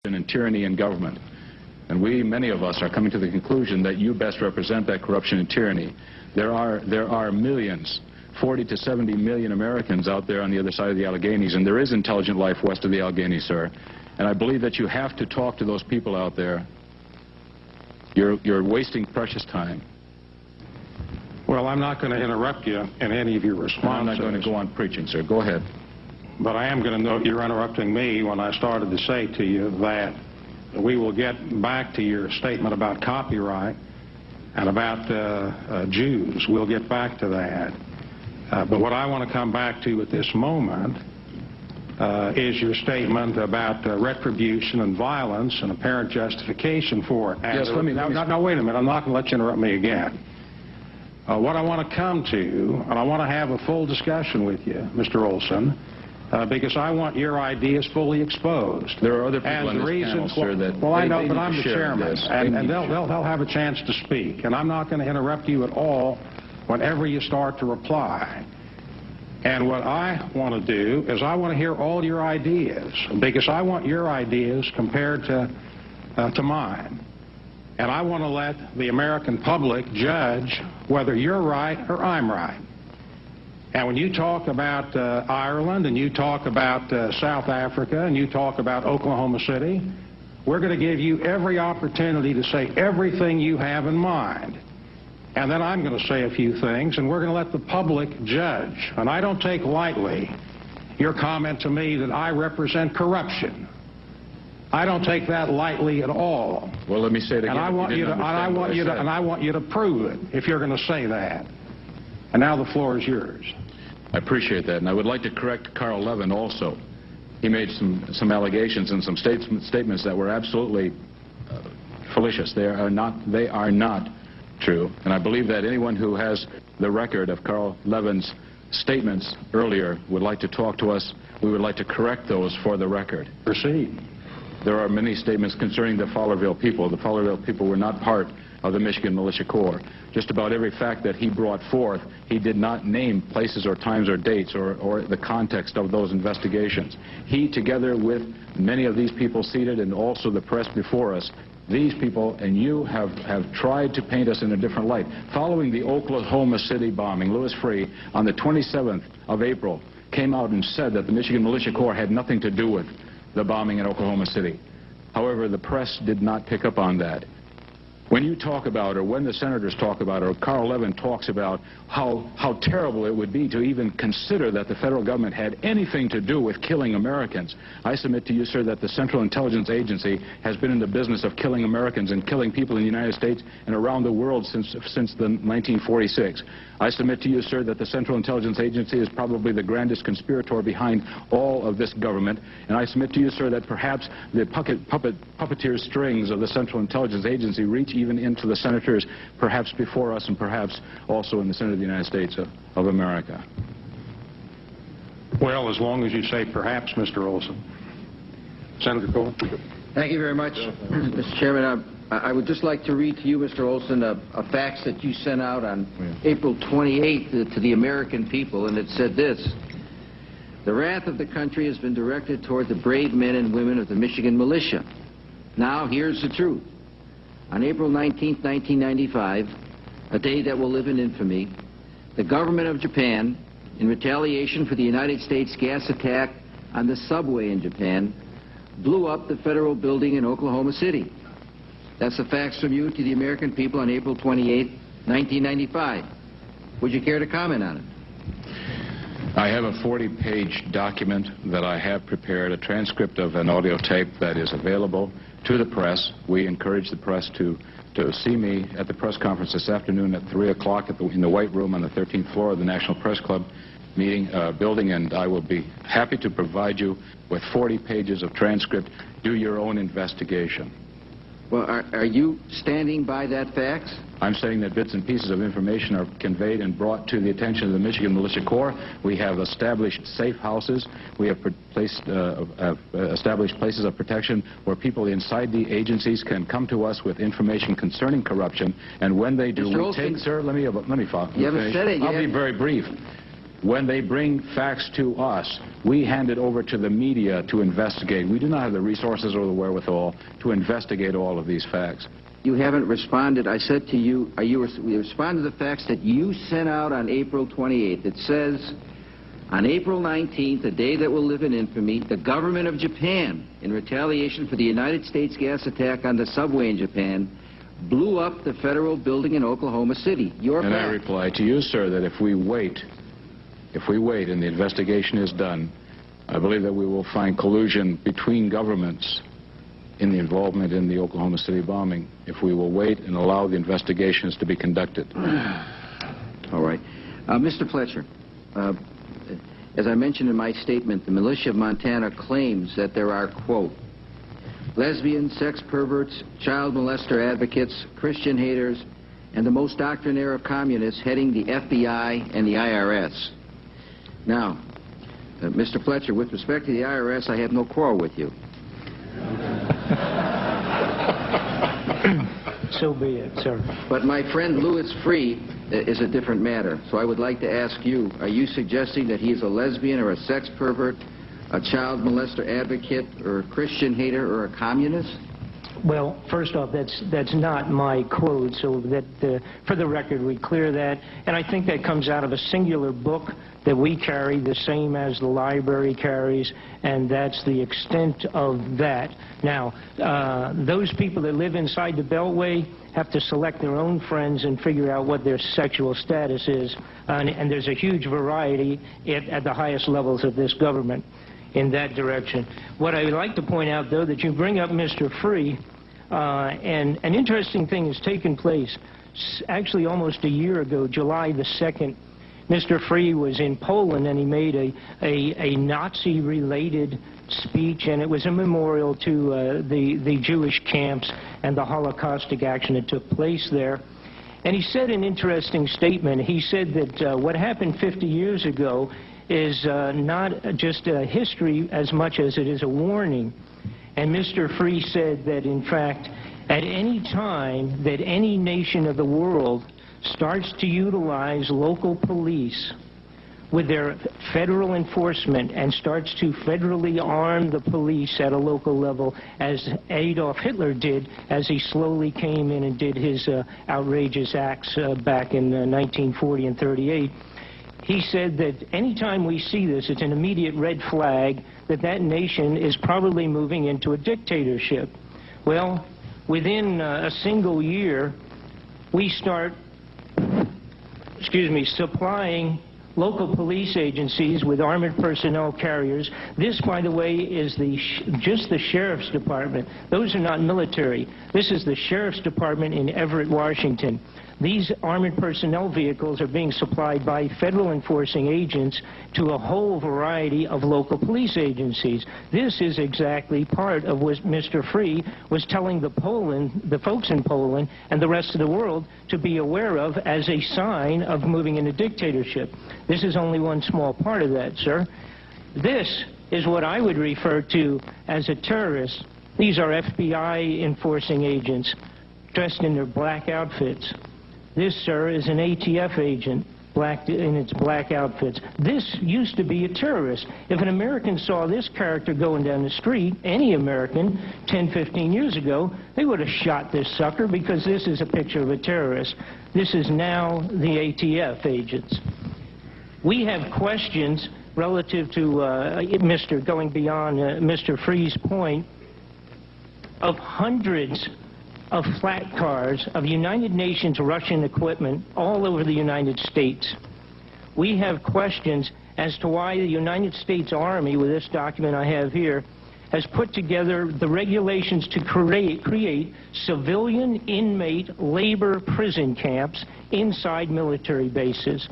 and tyranny in government. And many of us, are coming to the conclusion that you best represent that corruption and tyranny. There are millions, 40 to 70 million Americans out there on the other side of the Alleghenies, and there is intelligent life west of the Alleghenies, sir. And I believe that you have to talk to those people out there. You're wasting precious time. Well, I'm not going to interrupt you in any of your responses. I'm not going to go on preaching, sir. Go ahead. But I am going to note you're interrupting me when I started to say to you that we will get back to your statement about copyright and about Jews. We'll get back to that. But what I want to come back to at this moment is your statement about retribution and violence and apparent justification for it. Yes, Now, wait a minute. I'm not going to let you interrupt me again. What I want to come to, and I want to have a full discussion with you, Mr. Olson, because I want your ideas fully exposed. There are other people on this panel, sir, that well, I know, but I'm the chairman, and they'll have a chance to speak, and I'm not going to interrupt you at all whenever you start to reply. And what I want to do is I want to hear all your ideas, because I want your ideas compared to mine. And I want to let the American public judge whether you're right or I'm right. And when you talk about Ireland and you talk about South Africa and you talk about Oklahoma City, we're going to give you every opportunity to say everything you have in mind. And then I'm going to say a few things, and we're going to let the public judge. And I don't take lightly your comment to me that I represent corruption. I don't take that lightly at all. Well, let me say it again. And I want you to prove it if you're going to say that. And now the floor is yours. I appreciate that, and I would like to correct Carl Levin also. He made some allegations and some statements that were absolutely fallacious. They are not true, and I believe that anyone who has the record of Carl Levin's statements earlier would like to talk to us. We would like to correct those for the record. Proceed. There are many statements concerning the Fowlerville people. The Fowlerville people were not part of the Michigan Militia Corps. Just about every fact that he brought forth, he did not name places or times or dates or the context of those investigations. He, together with many of these people seated and also the press before us, these people and you have tried to paint us in a different light. Following the Oklahoma City bombing, Louis Freeh, on the 27th of April, came out and said that the Michigan Militia Corps had nothing to do with the bombing in Oklahoma City. However, the press did not pick up on that. When you talk about, or when the senators talk about, or Carl Levin talks about how terrible it would be to even consider that the federal government had anything to do with killing Americans, I submit to you, sir, that the Central Intelligence Agency has been in the business of killing Americans and killing people in the United States and around the world since the 1946. I submit to you, sir, that the Central Intelligence Agency is probably the grandest conspirator behind all of this government, and I submit to you, sir, that perhaps the puppeteer strings of the Central Intelligence Agency reach even into the senators, perhaps before us and perhaps also in the Senate of the United States of America. Well, as long as you say perhaps, Mr. Olson. Senator Cole. Thank you very much, Mr. Chairman. I would just like to read to you, Mr. Olson, a fax that you sent out on April 28th to the American people, and it said this: "The wrath of the country has been directed toward the brave men and women of the Michigan Militia. Now, here's the truth. On April 19th, 1995, a day that will live in infamy, the government of Japan, in retaliation for the United States gas attack on the subway in Japan, blew up the federal building in Oklahoma City." That's a fax from you to the American people on April 28, 1995. Would you care to comment on it? I have a 40-page document that I have prepared, a transcript of an audio tape that is available to the press. We encourage the press to see me at the press conference this afternoon at 3 o'clock in the White Room on the 13th floor of the National Press Club building, and I will be happy to provide you with 40 pages of transcript. Do your own investigation. Well, are you standing by that fax? I'm saying that bits and pieces of information are conveyed and brought to the attention of the Michigan Militia Corps. We have established safe houses. We have established places of protection where people inside the agencies can come to us with information concerning corruption. And when they do, we take, sir, let me follow. You haven't said it yet. I'll be very brief. When they bring facts to us, we hand it over to the media to investigate. We do not have the resources or the wherewithal to investigate all of these facts. You haven't responded. I said to you, we respond to the facts that you sent out on April 28th. It says, on April 19th, a day that will live in infamy, the government of Japan, in retaliation for the United States gas attack on the subway in Japan, blew up the federal building in Oklahoma City. Your And fact. I reply to you, sir, that if we wait and the investigation is done, I believe that we will find collusion between governments in the involvement in the Oklahoma City bombing, if we will wait and allow the investigations to be conducted. All right. Mr. Fletcher, as I mentioned in my statement, the militia of Montana claims that there are, quote, lesbians, sex perverts, child molester advocates, Christian haters, and the most doctrinaire of communists heading the FBI and the IRS. Now, Mr. Fletcher, with respect to the IRS, I have no quarrel with you. So be it, sir. But my friend Louis Freeh is a different matter. So I would like to ask you, are you suggesting that he's a lesbian or a sex pervert, a child molester advocate, or a Christian hater, or a communist? Well, first off, that's not my quote, so that for the record we clear that. And I think that comes out of a singular book that we carry, the same as the library carries, and that's the extent of that. Now, those people that live inside the Beltway have to select their own friends and figure out what their sexual status is, and there's a huge variety at the highest levels of this government in that direction. What I would like to point out, though, that you bring up Mr. Freeh, and an interesting thing has taken place actually almost a year ago, July the 2nd. Mr. Freeh was in Poland, and he made a Nazi-related speech, and it was a memorial to the Jewish camps and the Holocaustic action that took place there. And he said an interesting statement. He said that what happened 50 years ago is not just a history as much as it is a warning. And Mr. Freeh said that, in fact, at any time that any nation of the world starts to utilize local police with their federal enforcement and starts to federally arm the police at a local level, as Adolf Hitler did as he slowly came in and did his outrageous acts back in 1940 and 38, he said that anytime we see this, it's an immediate red flag that that nation is probably moving into a dictatorship. Well, within a single year, we start supplying local police agencies with armored personnel carriers. This, by the way, is just the Sheriff's Department. Those are not military. This is the Sheriff's Department in Everett, Washington. These armored personnel vehicles are being supplied by federal enforcing agents to a whole variety of local police agencies. This is exactly part of what Mr. Freeh was telling the folks in Poland and the rest of the world to be aware of as a sign of moving in a dictatorship. This is only one small part of that, sir. This is what I would refer to as a terrorist. These are FBI enforcing agents dressed in their black outfits. This, sir, is an ATF agent in its black outfits. This used to be a terrorist. If an American saw this character going down the street, any American, 10, 15 years ago, they would have shot this sucker because this is a picture of a terrorist. This is now the ATF agents. We have questions relative to going beyond Mr. Freeh's point of hundreds of flat cars of United Nations Russian equipment all over the United States. We have questions as to why the United States Army, with this document I have here, has put together the regulations to create civilian inmate labor prison camps inside military bases.